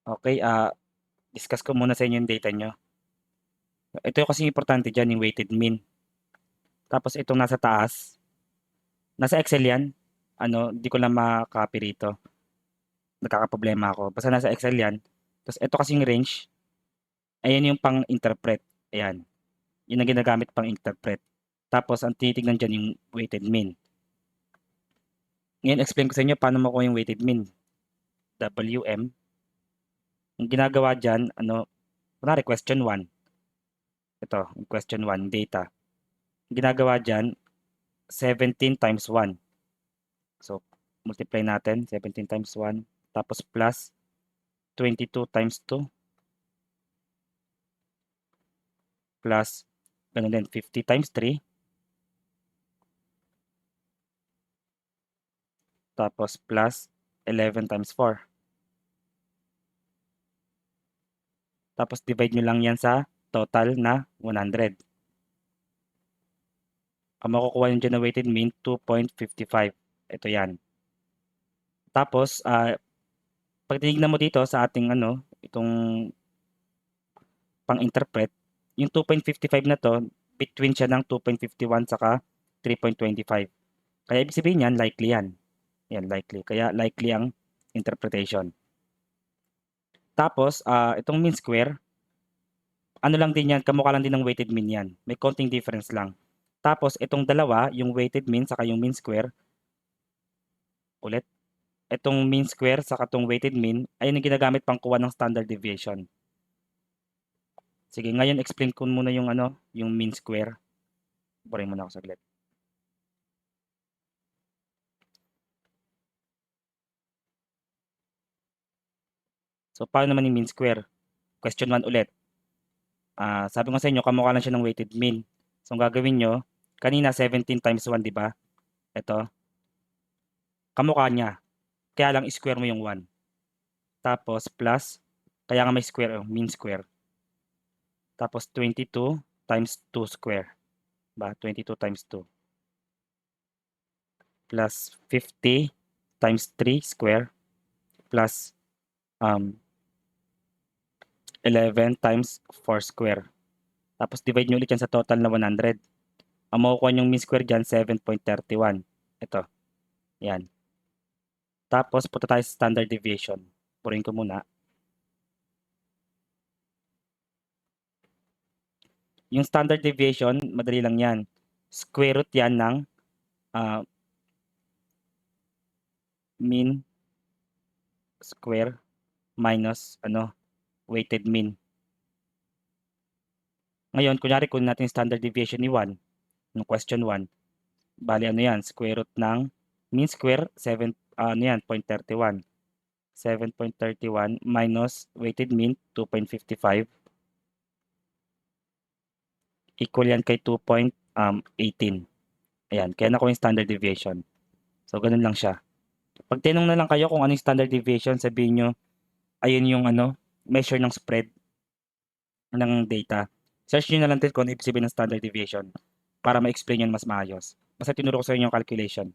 Okay, discuss ko muna sa inyo yung data nyo. Ito yung kasing importante dyan, yung weighted mean. Tapos itong nasa taas, nasa Excel yan. Di ko lang makopy rito. Nagkakaproblema ako. Basta nasa Excel yan. Tapos ito kasing range, ayan yung pang-interpret. Ayan. Yun ang ginagamit pang-interpret. Tapos ang tinitignan dyan yung weighted mean. Ngayon, explain ko sa inyo paano makuha yung weighted mean. WM. Ang ginagawa dyan, kunwari question 1. Ito, question 1, data. Ang ginagawa dyan, 17 times 1. So, multiply natin, 17 times 1. Tapos plus 22 times 2. Plus, ganun din, 50 times 3. Tapos plus 11 times 4. Tapos divide nyo lang yan sa total na 100. Ang makukuha nyo dyan na weighted mean, 2.55. Ito yan. Tapos, pag tinignan mo dito sa ating itong pang-interpret, yung 2.55 na to, between siya ng 2.51 saka 3.25. Kaya ibig sabihin yan, likely yan. Yan, likely. Kaya likely ang interpretation. Tapos, itong mean square, ano lang din yan, kamukha lang din ng weighted mean yan. May konting difference lang. Tapos, itong dalawa, yung weighted mean saka yung mean square, ulit, itong mean square saka itong weighted mean, ay yung ginagamit pang kuha ng standard deviation. Sige, ngayon explain ko muna yung yung mean square. Boring muna ako saglit. So, paano naman yung mean square? Question 1 ulit. Sabi ko sa inyo, kamukha lang siya ng weighted mean. So, ang gagawin nyo, kanina 17 times 1, di ba? Ito. Kamukha niya. Kaya lang square mo yung 1. Tapos, plus, kaya nga may square, mean square. Tapos, 22 times 2 square. Ba? 22 times 2. Plus, 50 times 3 square. Plus, 11 times 4 square. Tapos, divide nyo ulit yan sa total na 100. Ang makukuha nyong mean square dyan, 7.31. Ito. Yan. Tapos, punta tayo sa standard deviation. Purihin ko muna. Yung standard deviation, madali lang yan. Square root yan ng mean square minus weighted mean. Ngayon, kunyari kung natin standard deviation ni 1, ng question 1, bali yan, square root ng mean square, 0.31. 7.31 minus weighted mean, 2.55. Equal yan kay 2.18. Ayan, kaya nakuha yung standard deviation. So, ganun lang siya. Pag tinanong na lang kayo kung ano yung standard deviation, sabihin nyo, ayun yung measure ng spread ng data. Search nyo na lang din kung ano ibig sabihin ng standard deviation para ma-explain yan mas maayos. Basta tinuro ko sa inyo yung calculation.